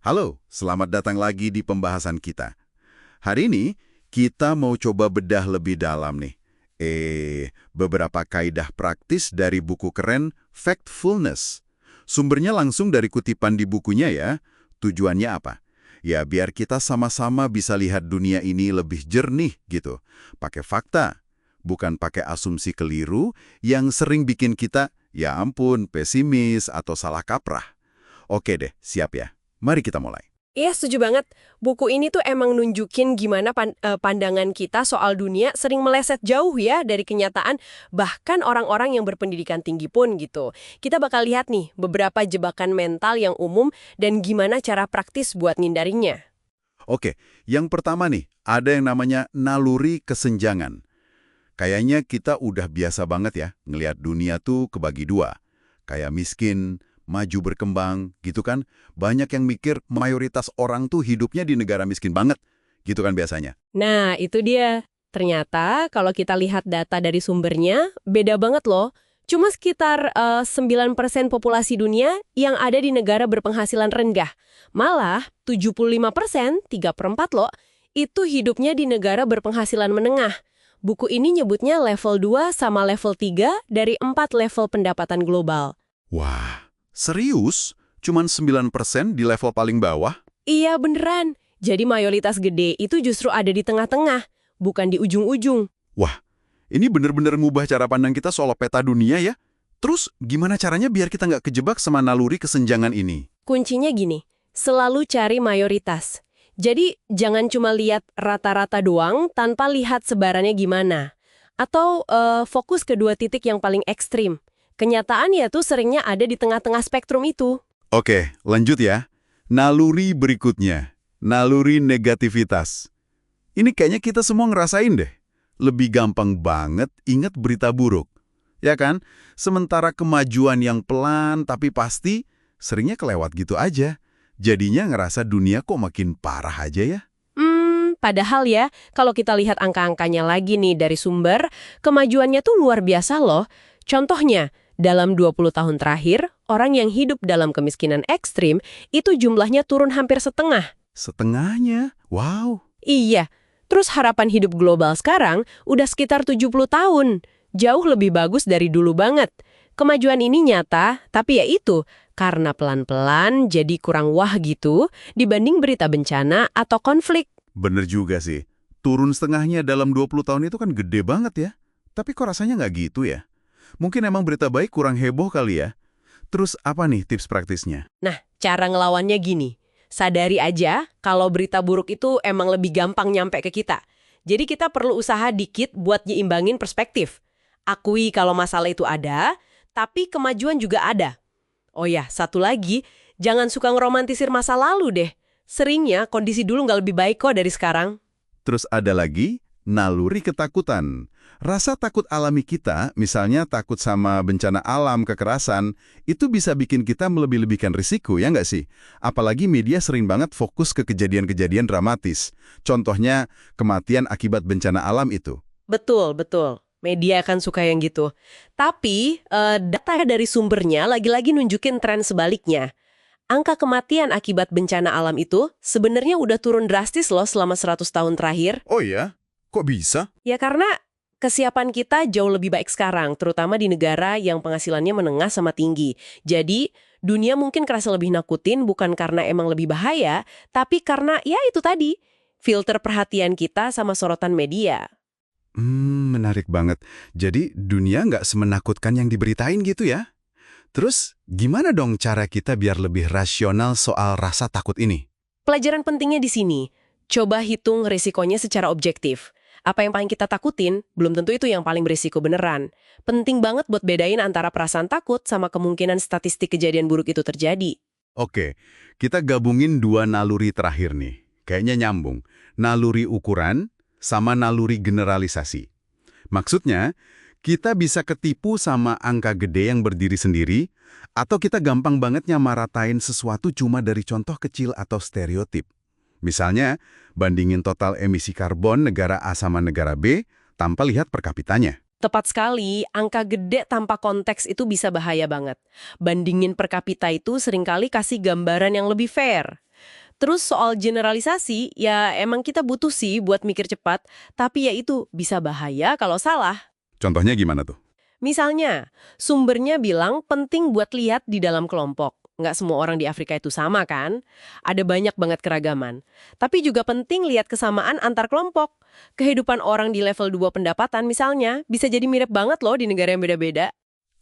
Halo, selamat datang lagi di pembahasan kita. Hari ini kita mau coba bedah lebih dalam nih. Beberapa kaidah praktis dari buku keren Factfulness. Sumbernya langsung dari kutipan di bukunya ya. Tujuannya apa? Ya biar kita sama-sama bisa lihat dunia ini lebih jernih gitu. Pakai fakta, bukan pakai asumsi keliru yang sering bikin kita, ya ampun, pesimis atau salah kaprah. Oke deh, siap ya. Mari kita mulai. Iya, setuju banget. Buku ini tuh emang nunjukin gimana pandangan kita soal dunia sering meleset jauh ya dari kenyataan, bahkan orang-orang yang berpendidikan tinggi pun gitu. Kita bakal lihat nih beberapa jebakan mental yang umum dan gimana cara praktis buat ngindarinya. Oke, yang pertama nih, ada yang namanya naluri kesenjangan. Kayaknya kita udah biasa banget ya ngelihat dunia tuh kebagi dua. Kayak miskin, maju berkembang, gitu kan. Banyak yang mikir mayoritas orang tuh hidupnya di negara miskin banget, gitu kan biasanya. Nah, itu dia. Ternyata kalau kita lihat data dari sumbernya, beda banget loh. Cuma sekitar 9% populasi dunia yang ada di negara berpenghasilan rendah. Malah 75%, 3/4 loh, itu hidupnya di negara berpenghasilan menengah. Buku ini nyebutnya level 2 sama level 3 dari 4 level pendapatan global. Wah, serius? Cuman 9% di level paling bawah? Iya beneran. Jadi mayoritas gede itu justru ada di tengah-tengah, bukan di ujung-ujung. Wah, ini bener-bener ngubah cara pandang kita soal peta dunia ya. Terus gimana caranya biar kita nggak kejebak sama naluri kesenjangan ini? Kuncinya gini, selalu cari mayoritas. Jadi jangan cuma lihat rata-rata doang tanpa lihat sebarannya gimana. Atau fokus ke dua titik yang paling ekstrim. Kenyataan ya tuh seringnya ada di tengah-tengah spektrum itu. Oke, lanjut ya. Naluri berikutnya. Naluri negativitas. Ini kayaknya kita semua ngerasain deh. Lebih gampang banget ingat berita buruk. Ya kan? Sementara kemajuan yang pelan tapi pasti, seringnya kelewat gitu aja. Jadinya ngerasa dunia kok makin parah aja ya. Padahal ya, kalau kita lihat angka-angkanya lagi nih dari sumber, kemajuannya tuh luar biasa loh. Contohnya, dalam 20 tahun terakhir, orang yang hidup dalam kemiskinan ekstrim itu jumlahnya turun hampir setengah. Setengahnya? Wow. Iya, terus harapan hidup global sekarang udah sekitar 70 tahun. Jauh lebih bagus dari dulu banget. Kemajuan ini nyata, tapi ya itu, karena pelan-pelan jadi kurang wah gitu dibanding berita bencana atau konflik. Bener juga sih. Turun setengahnya dalam 20 tahun itu kan gede banget ya. Tapi kok rasanya nggak gitu ya? Mungkin emang berita baik kurang heboh kali ya. Terus apa nih tips praktisnya? Nah, cara ngelawannya gini. Sadari aja kalau berita buruk itu emang lebih gampang nyampe ke kita. Jadi kita perlu usaha dikit buat nyimbangin perspektif. Akui kalau masalah itu ada, tapi kemajuan juga ada. Oh ya, satu lagi, jangan suka ngeromantisir masa lalu deh. Seringnya kondisi dulu nggak lebih baik kok dari sekarang. Terus ada lagi, naluri ketakutan. Rasa takut alami kita, misalnya takut sama bencana alam, kekerasan, itu bisa bikin kita melebih-lebihkan risiko, ya nggak sih? Apalagi media sering banget fokus ke kejadian-kejadian dramatis. Contohnya, kematian akibat bencana alam itu. Betul, betul. Media kan suka yang gitu. Tapi, data dari sumbernya lagi-lagi nunjukin tren sebaliknya. Angka kematian akibat bencana alam itu sebenarnya udah turun drastis loh selama 100 tahun terakhir. Oh ya? Kok bisa? Ya karena kesiapan kita jauh lebih baik sekarang, terutama di negara yang penghasilannya menengah sama tinggi. Jadi, dunia mungkin kerasa lebih nakutin bukan karena emang lebih bahaya, tapi karena ya itu tadi, filter perhatian kita sama sorotan media. Menarik banget. Jadi dunia nggak semenakutkan yang diberitain gitu ya? Terus gimana dong cara kita biar lebih rasional soal rasa takut ini? Pelajaran pentingnya di sini, coba hitung risikonya secara objektif. Apa yang paling kita takutin, belum tentu itu yang paling berisiko beneran. Penting banget buat bedain antara perasaan takut sama kemungkinan statistik kejadian buruk itu terjadi. Oke, kita gabungin dua naluri terakhir nih. Kayaknya nyambung. Naluri ukuran sama naluri generalisasi. Maksudnya, kita bisa ketipu sama angka gede yang berdiri sendiri, atau kita gampang banget nyamaratain sesuatu cuma dari contoh kecil atau stereotip. Misalnya, bandingin total emisi karbon negara A sama negara B tanpa lihat per kapitanya. Tepat sekali, angka gede tanpa konteks itu bisa bahaya banget. Bandingin per kapita itu seringkali kasih gambaran yang lebih fair. Terus soal generalisasi, ya emang kita butuh sih buat mikir cepat, tapi ya itu bisa bahaya kalau salah. Contohnya gimana tuh? Misalnya, sumbernya bilang penting buat lihat di dalam kelompok. Nggak semua orang di Afrika itu sama kan? Ada banyak banget keragaman. Tapi juga penting lihat kesamaan antar kelompok. Kehidupan orang di level 2 pendapatan misalnya, bisa jadi mirip banget loh di negara yang beda-beda.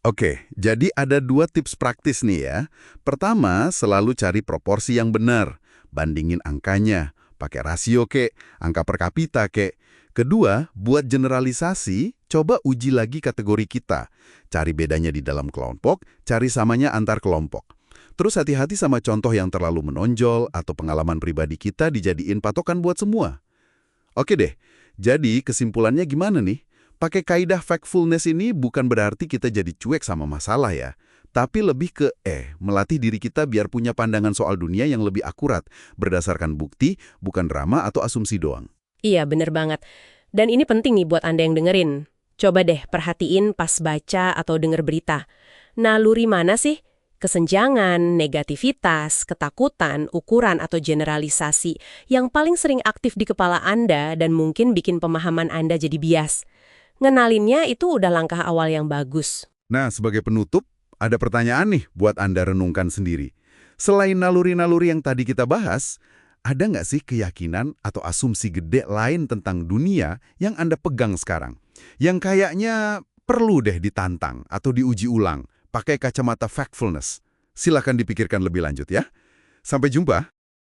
Oke, jadi ada 2 tips praktis nih ya. Pertama, selalu cari proporsi yang benar. Bandingin angkanya, pakai rasio kek, angka per kapita kek. Kedua, buat generalisasi, coba uji lagi kategori kita. Cari bedanya di dalam kelompok, cari samanya antar kelompok. Terus hati-hati sama contoh yang terlalu menonjol atau pengalaman pribadi kita dijadiin patokan buat semua. Oke deh, jadi kesimpulannya gimana nih? Pakai kaidah factfulness ini bukan berarti kita jadi cuek sama masalah ya. Tapi lebih ke melatih diri kita biar punya pandangan soal dunia yang lebih akurat, berdasarkan bukti, bukan drama atau asumsi doang. Iya, bener banget. Dan ini penting nih buat Anda yang dengerin. Coba deh perhatiin pas baca atau denger berita. Naluri mana sih? Kesenjangan, negativitas, ketakutan, ukuran atau generalisasi yang paling sering aktif di kepala Anda dan mungkin bikin pemahaman Anda jadi bias. Ngenalinnya itu udah langkah awal yang bagus. Nah, sebagai penutup, ada pertanyaan nih buat Anda renungkan sendiri. Selain naluri-naluri yang tadi kita bahas, ada nggak sih keyakinan atau asumsi gede lain tentang dunia yang Anda pegang sekarang? Yang kayaknya perlu deh ditantang atau diuji ulang, pakai kacamata factfulness. Silakan dipikirkan lebih lanjut ya. Sampai jumpa.